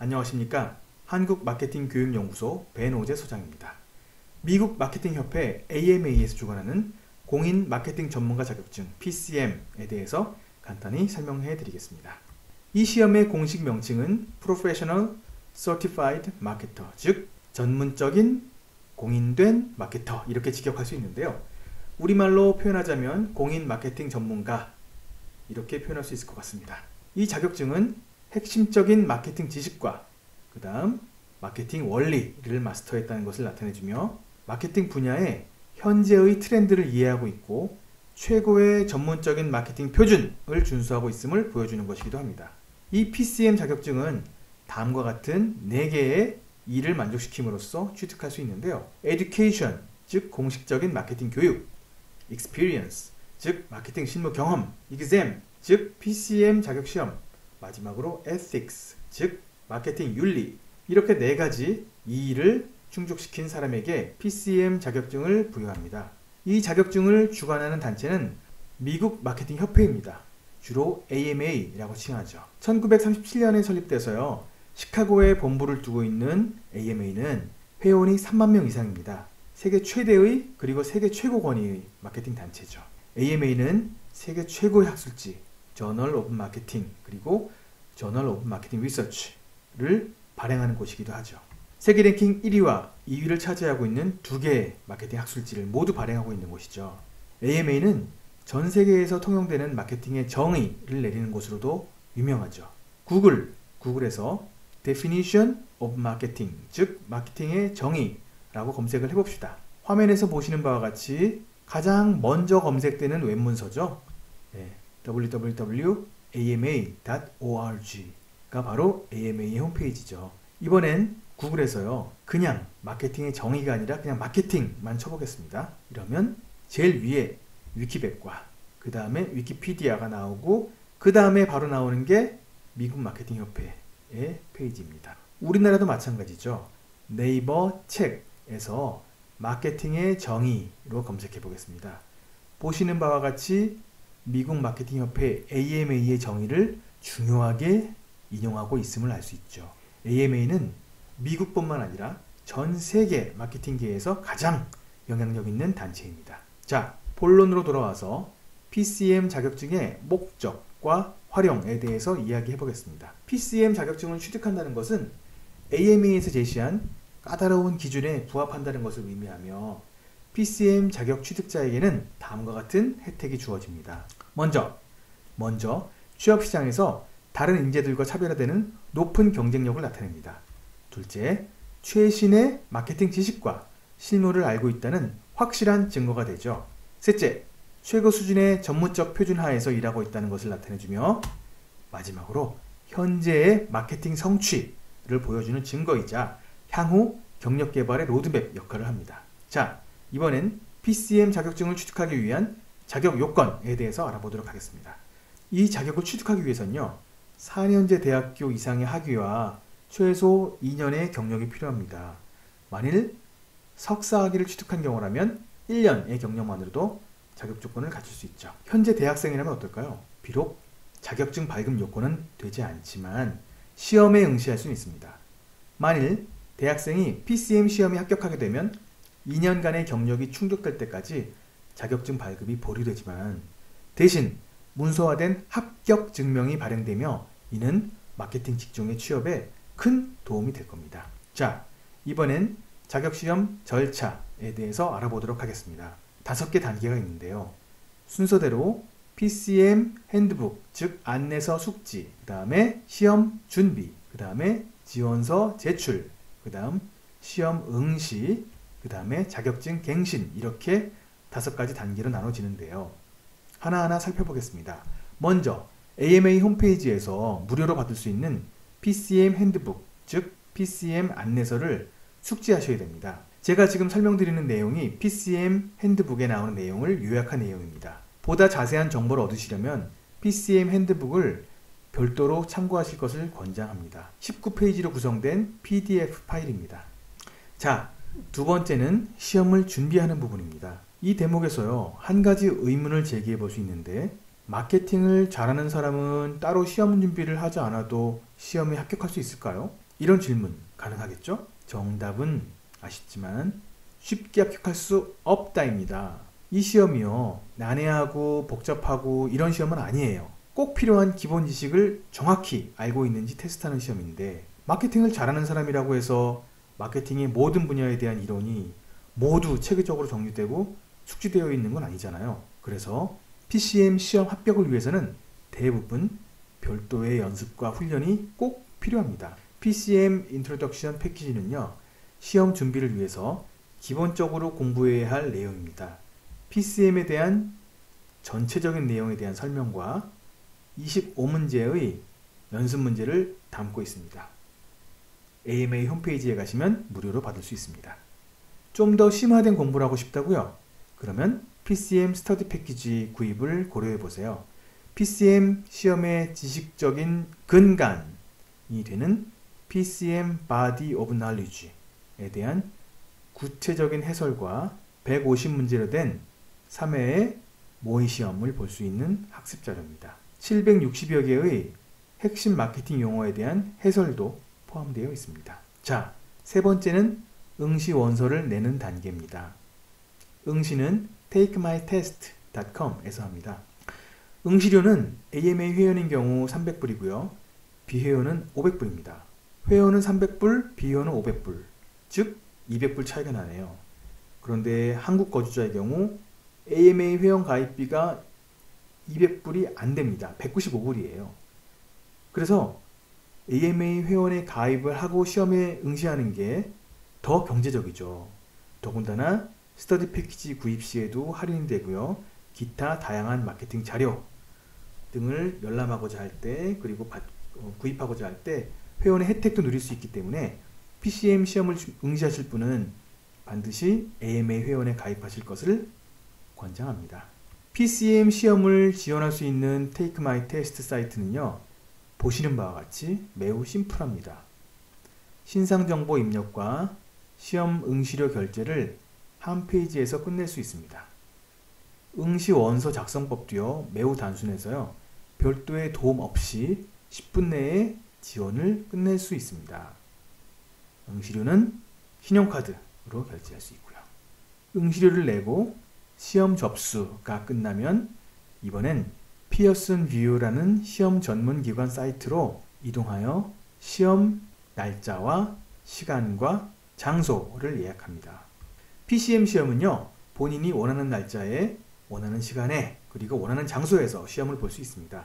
안녕하십니까. 한국마케팅교육연구소 벤오제 소장입니다. 미국 마케팅협회 AMA에서 주관하는 공인 마케팅 전문가 자격증 PCM에 대해서 간단히 설명해 드리겠습니다. 이 시험의 공식 명칭은 Professional Certified Marketer, 즉 전문적인 공인된 마케터, 이렇게 직역할 수 있는데요. 우리말로 표현하자면 공인 마케팅 전문가, 이렇게 표현할 수 있을 것 같습니다. 이 자격증은 핵심적인 마케팅 지식과 그 다음 마케팅 원리를 마스터했다는 것을 나타내주며 마케팅 분야의 현재의 트렌드를 이해하고 있고 최고의 전문적인 마케팅 표준을 준수하고 있음을 보여주는 것이기도 합니다. 이 PCM 자격증은 다음과 같은 4개의 이를 만족시킴으로써 취득할 수 있는데요. Education, 즉 공식적인 마케팅 교육, Experience, 즉 마케팅 실무 경험, Exam, 즉 PCM 자격시험, 마지막으로 Ethics, 즉 마케팅 윤리, 이렇게 4가지 이의를 충족시킨 사람에게 PCM 자격증을 부여합니다. 이 자격증을 주관하는 단체는 미국 마케팅 협회입니다. 주로 AMA라고 칭하죠. 1937년에 설립돼서요. 시카고에 본부를 두고 있는 AMA는 회원이 3만 명 이상입니다. 세계 최대의 그리고 세계 최고 권위의 마케팅 단체죠. AMA는 세계 최고의 학술지 저널 오브 마케팅 그리고 저널 오브 마케팅 리서치를 발행하는 곳이기도 하죠. 세계 랭킹 1위와 2위를 차지하고 있는 2개의 마케팅 학술지를 모두 발행하고 있는 곳이죠. AMA는 전 세계에서 통용되는 마케팅의 정의를 내리는 곳으로도 유명하죠. 구글에서 Definition of Marketing, 즉 마케팅의 정의라고 검색을 해봅시다. 화면에서 보시는 바와 같이 가장 먼저 검색되는 웹문서죠. www.ama.org가 바로 AMA의 홈페이지죠. 이번엔 구글에서요. 그냥 마케팅의 정의가 아니라 그냥 마케팅만 쳐보겠습니다. 이러면 제일 위에 위키백과 그 다음에 위키피디아가 나오고 그 다음에 바로 나오는 게 미국 마케팅협회의 페이지입니다. 우리나라도 마찬가지죠. 네이버 책에서 마케팅의 정의로 검색해 보겠습니다. 보시는 바와 같이 미국 마케팅협회 AMA의 정의를 중요하게 인용하고 있음을 알 수 있죠. AMA는 미국뿐만 아니라 전 세계 마케팅계에서 가장 영향력 있는 단체입니다. 자, 본론으로 돌아와서 PCM 자격증의 목적과 활용에 대해서 이야기해 보겠습니다. PCM 자격증을 취득한다는 것은 AMA에서 제시한 까다로운 기준에 부합한다는 것을 의미하며 PCM 자격 취득자에게는 다음과 같은 혜택이 주어집니다. 먼저 취업시장에서 다른 인재들과 차별화되는 높은 경쟁력을 나타냅니다. 둘째, 최신의 마케팅 지식과 실무를 알고 있다는 확실한 증거가 되죠. 셋째, 최고 수준의 전문적 표준 하에서 일하고 있다는 것을 나타내주며 마지막으로 현재의 마케팅 성취를 보여주는 증거이자 향후 경력 개발의 로드맵 역할을 합니다. 자, 이번엔 PCM 자격증을 취득하기 위한 자격 요건에 대해서 알아보도록 하겠습니다. 이 자격을 취득하기 위해서는요. 4년제 대학교 이상의 학위와 최소 2년의 경력이 필요합니다. 만일 석사학위를 취득한 경우라면 1년의 경력만으로도 자격 조건을 갖출 수 있죠. 현재 대학생이라면 어떨까요? 비록 자격증 발급 요건은 되지 않지만 시험에 응시할 수는 있습니다. 만일 대학생이 PCM 시험에 합격하게 되면 2년간의 경력이 충족될 때까지 자격증 발급이 보류되지만 대신 문서화된 합격 증명이 발행되며 이는 마케팅 직종의 취업에 큰 도움이 될 겁니다. 자, 이번엔 자격시험 절차에 대해서 알아보도록 하겠습니다. 5개 단계가 있는데요. 순서대로 PCM 핸드북, 즉 안내서 숙지, 그 다음에 시험 준비, 그 다음에 지원서 제출, 그 다음 시험 응시, 그 다음에 자격증 갱신, 이렇게 5가지 단계로 나눠지는데요. 하나하나 살펴보겠습니다. 먼저 AMA 홈페이지에서 무료로 받을 수 있는 PCM 핸드북, 즉 PCM 안내서를 숙지하셔야 됩니다. 제가 지금 설명드리는 내용이 PCM 핸드북에 나오는 내용을 요약한 내용입니다. 보다 자세한 정보를 얻으시려면 PCM 핸드북을 별도로 참고하실 것을 권장합니다. 19페이지로 구성된 PDF 파일입니다. 자, 두 번째는 시험을 준비하는 부분입니다. 이 대목에서요, 한 가지 의문을 제기해 볼 수 있는데 마케팅을 잘하는 사람은 따로 시험 준비를 하지 않아도 시험에 합격할 수 있을까요? 이런 질문 가능하겠죠? 정답은 아쉽지만 쉽게 합격할 수 없다입니다. 이 시험이요, 난해하고 복잡하고 이런 시험은 아니에요. 꼭 필요한 기본 지식을 정확히 알고 있는지 테스트하는 시험인데, 마케팅을 잘하는 사람이라고 해서 마케팅의 모든 분야에 대한 이론이 모두 체계적으로 정리되고 숙지되어 있는 건 아니잖아요. 그래서 PCM 시험 합격을 위해서는 대부분 별도의 연습과 훈련이 꼭 필요합니다. PCM 인트로덕션 패키지는요, 시험 준비를 위해서 기본적으로 공부해야 할 내용입니다. PCM에 대한 전체적인 내용에 대한 설명과 25문제의 연습 문제를 담고 있습니다. AMA 홈페이지에 가시면 무료로 받을 수 있습니다. 좀 더 심화된 공부를 하고 싶다고요? 그러면 PCM 스터디 패키지 구입을 고려해 보세요. PCM 시험의 지식적인 근간이 되는 PCM Body of Knowledge에 대한 구체적인 해설과 150문제로 된 3회의 모의 시험을 볼 수 있는 학습 자료입니다. 760여 개의 핵심 마케팅 용어에 대한 해설도 포함되어 있습니다. 자, 세 번째는 응시 원서를 내는 단계입니다. 응시는 takemytest.com에서 합니다. 응시료는 AMA 회원인 경우 300불이고요. 비회원은 500불입니다. 회원은 300불, 비회원은 500불, 즉 200불 차이가 나네요. 그런데 한국 거주자의 경우 AMA 회원 가입비가 200불이 안 됩니다. 195불이에요. 그래서 AMA 회원에 가입을 하고 시험에 응시하는 게 더 경제적이죠. 더군다나 스터디 패키지 구입 시에도 할인이 되고요. 기타 다양한 마케팅 자료 등을 열람하고자 할 때, 그리고 구입하고자 할 때 회원의 혜택도 누릴 수 있기 때문에 PCM 시험을 응시하실 분은 반드시 AMA 회원에 가입하실 것을 권장합니다. PCM 시험을 지원할 수 있는 Take My Test 사이트는요, 보시는 바와 같이 매우 심플합니다. 신상 정보 입력과 시험 응시료 결제를 한 페이지에서 끝낼 수 있습니다. 응시 원서 작성법도요, 매우 단순해서요, 별도의 도움 없이 10분 내에 지원을 끝낼 수 있습니다. 응시료는 신용카드로 결제할 수 있고요. 응시료를 내고 시험 접수가 끝나면 이번엔 피어슨 뷰라는 시험 전문 기관 사이트로 이동하여 시험 날짜와 시간과 장소를 예약합니다. PCM 시험은요, 본인이 원하는 날짜에, 원하는 시간에, 그리고 원하는 장소에서 시험을 볼 수 있습니다.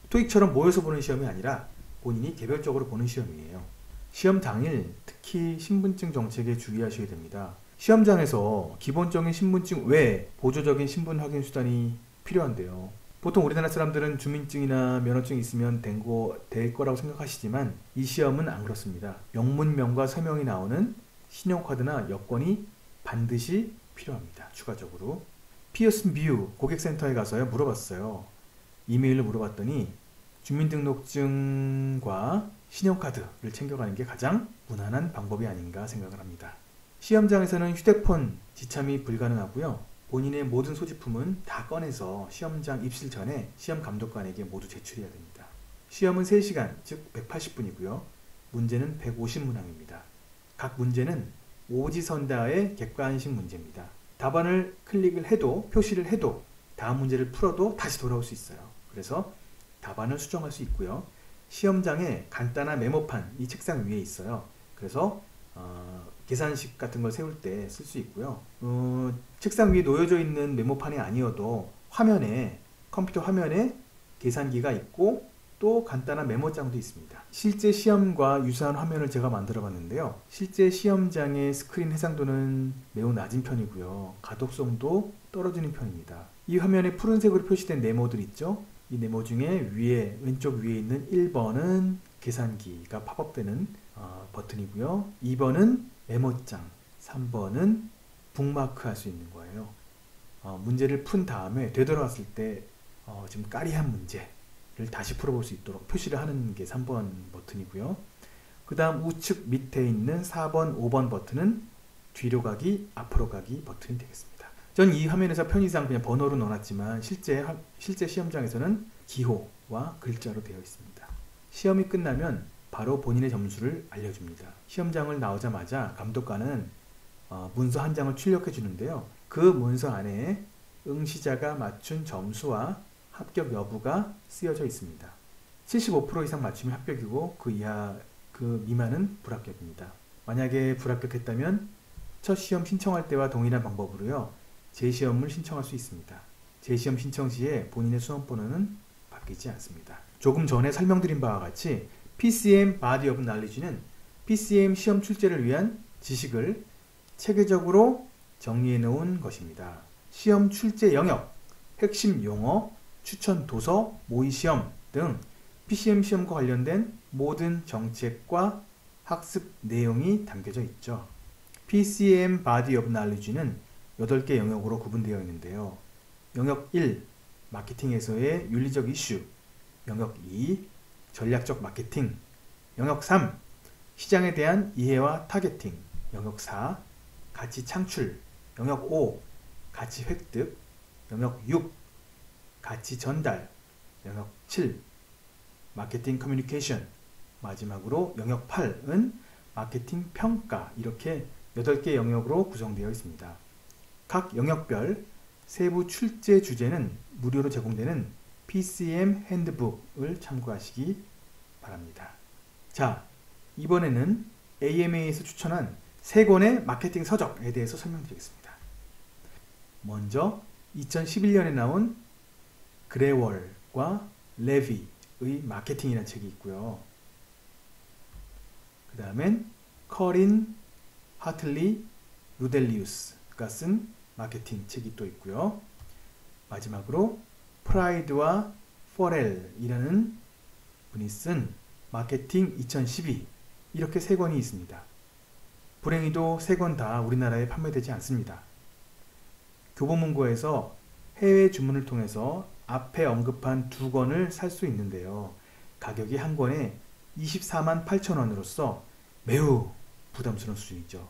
토익처럼 모여서 보는 시험이 아니라 본인이 개별적으로 보는 시험이에요. 시험 당일 특히 신분증 정책에 주의하셔야 됩니다. 시험장에서 기본적인 신분증 외에 보조적인 신분 확인 수단이 필요한데요. 보통 우리나라 사람들은 주민증이나 면허증이 있으면 될 거라고 생각하시지만 이 시험은 안 그렇습니다. 영문명과 서명이 나오는 신용카드나 여권이 반드시 필요합니다. 추가적으로 피어슨 뷰 고객센터에 가서요, 물어봤어요. 이메일로 물어봤더니 주민등록증과 신용카드를 챙겨가는 게 가장 무난한 방법이 아닌가 생각을 합니다. 시험장에서는 휴대폰 지참이 불가능하고요. 본인의 모든 소지품은 다 꺼내서 시험장 입실 전에 시험 감독관에게 모두 제출해야 됩니다. 시험은 3시간, 즉 180분이고요. 문제는 150문항입니다. 각 문제는 오지선다의 객관식 문제입니다. 답안을 클릭을 해도, 표시를 해도 다음 문제를 풀어도 다시 돌아올 수 있어요. 그래서 답안을 수정할 수 있고요. 시험장에 간단한 메모판, 이 책상 위에 있어요. 그래서 계산식 같은 걸 세울 때 쓸 수 있고요. 책상 위에 놓여져 있는 메모판이 아니어도 컴퓨터 화면에 계산기가 있고 또 간단한 메모장도 있습니다. 실제 시험과 유사한 화면을 제가 만들어 봤는데요. 실제 시험장의 스크린 해상도는 매우 낮은 편이고요. 가독성도 떨어지는 편입니다. 이 화면에 푸른색으로 표시된 네모들 있죠? 이 네모 중에 왼쪽 위에 있는 1번은 계산기가 팝업되는 버튼이고요. 2번은 메모장, 3번은 북마크 할 수 있는 거예요. 문제를 푼 다음에 되돌아왔을 때 지금 까리한 문제를 다시 풀어볼 수 있도록 표시를 하는 게 3번 버튼이고요. 그 다음 우측 밑에 있는 4번, 5번 버튼은 뒤로 가기, 앞으로 가기 버튼이 되겠습니다. 전 이 화면에서 편의상 그냥 번호로 넣어놨지만 실제 시험장에서는 기호와 글자로 되어 있습니다. 시험이 끝나면 바로 본인의 점수를 알려줍니다. 시험장을 나오자마자 감독관은 문서 한 장을 출력해 주는데요. 그 문서 안에 응시자가 맞춘 점수와 합격 여부가 쓰여져 있습니다. 75% 이상 맞추면 합격이고 그 미만은 불합격입니다. 만약에 불합격했다면 첫 시험 신청할 때와 동일한 방법으로요. 재시험을 신청할 수 있습니다. 재시험 신청 시에 본인의 수험번호는 바뀌지 않습니다. 조금 전에 설명드린 바와 같이 PCM Body of Knowledge는 PCM 시험 출제를 위한 지식을 체계적으로 정리해 놓은 것입니다. 시험 출제 영역, 핵심 용어, 추천 도서, 모의시험 등 PCM 시험과 관련된 모든 정책과 학습 내용이 담겨져 있죠. PCM Body of Knowledge는 8개 영역으로 구분되어 있는데요. 영역 1, 마케팅에서의 윤리적 이슈. 영역 2, 전략적 마케팅. 영역 3, 시장에 대한 이해와 타겟팅. 영역 4, 가치 창출. 영역 5, 가치 획득. 영역 6, 가치 전달. 영역 7, 마케팅 커뮤니케이션. 마지막으로 영역 8은 마케팅 평가. 이렇게 8개 영역으로 구성되어 있습니다. 각 영역별 세부 출제 주제는 무료로 제공되는 PCM 핸드북을 참고하시기 바랍니다. 자, 이번에는 AMA에서 추천한 3권의 마케팅 서적에 대해서 설명드리겠습니다. 먼저 2011년에 나온 그레월과 레비의 마케팅이라는 책이 있고요. 그 다음엔 커린 하틀리 루델리우스가 쓴 마케팅 책이 또 있고요. 마지막으로 프라이드와 포렐이라는 분이 쓴 마케팅 2012 이렇게 3권이 있습니다. 불행히도 3권 다 우리나라에 판매되지 않습니다. 교보문고에서 해외 주문을 통해서 앞에 언급한 2권을 살 수 있는데요. 가격이 한 권에 24만 8천 원으로서 매우 부담스러운 수준이죠.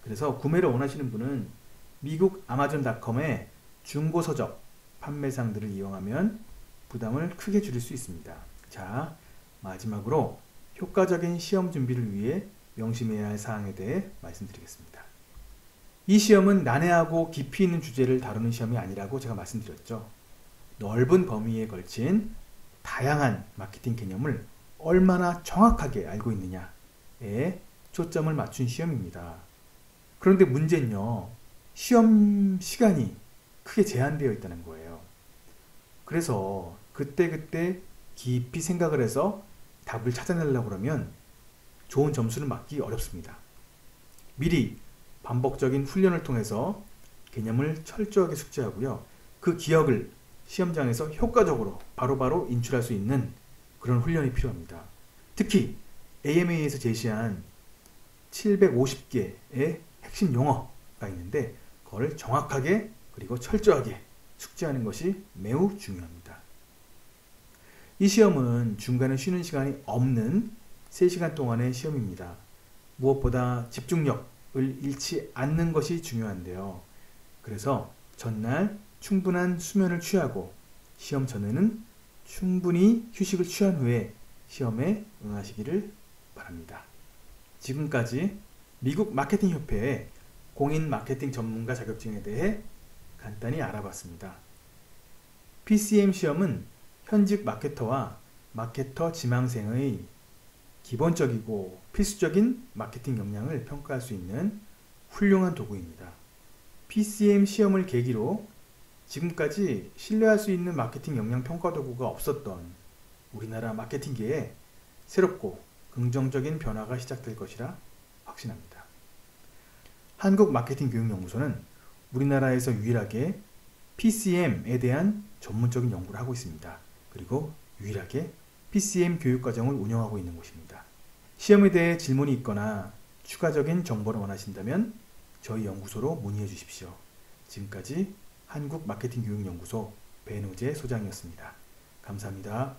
그래서 구매를 원하시는 분은 미국 아마존.com의 중고서적 판매상들을 이용하면 부담을 크게 줄일 수 있습니다. 자, 마지막으로 효과적인 시험 준비를 위해 명심해야 할 사항에 대해 말씀드리겠습니다. 이 시험은 난해하고 깊이 있는 주제를 다루는 시험이 아니라고 제가 말씀드렸죠. 넓은 범위에 걸친 다양한 마케팅 개념을 얼마나 정확하게 알고 있느냐에 초점을 맞춘 시험입니다. 그런데 문제는요, 시험 시간이 크게 제한되어 있다는 거예요. 그래서 그때그때 깊이 생각을 해서 답을 찾아내려고 그러면 좋은 점수를 받기 어렵습니다. 미리 반복적인 훈련을 통해서 개념을 철저하게 숙지하고요. 그 기억을 시험장에서 효과적으로 바로바로 인출할 수 있는 그런 훈련이 필요합니다. 특히 AMA에서 제시한 750개의 핵심 용어가 있는데 그걸 정확하게 그리고 철저하게 숙지하는 것이 매우 중요합니다. 이 시험은 중간에 쉬는 시간이 없는 3시간 동안의 시험입니다. 무엇보다 집중력을 잃지 않는 것이 중요한데요. 그래서 전날 충분한 수면을 취하고 시험 전에는 충분히 휴식을 취한 후에 시험에 응하시기를 바랍니다. 지금까지 미국 마케팅 협회의 공인 마케팅 전문가 자격증에 대해 간단히 알아봤습니다. PCM 시험은 현직 마케터와 마케터 지망생의 기본적이고 필수적인 마케팅 역량을 평가할 수 있는 훌륭한 도구입니다. PCM 시험을 계기로 지금까지 신뢰할 수 있는 마케팅 역량 평가 도구가 없었던 우리나라 마케팅계에 새롭고 긍정적인 변화가 시작될 것이라 확신합니다. 한국마케팅교육연구소는 우리나라에서 유일하게 PCM에 대한 전문적인 연구를 하고 있습니다. 그리고 유일하게 PCM 교육과정을 운영하고 있는 곳입니다. 시험에 대해 질문이 있거나 추가적인 정보를 원하신다면 저희 연구소로 문의해 주십시오. 지금까지 한국마케팅교육연구소 배노재 소장이었습니다. 감사합니다.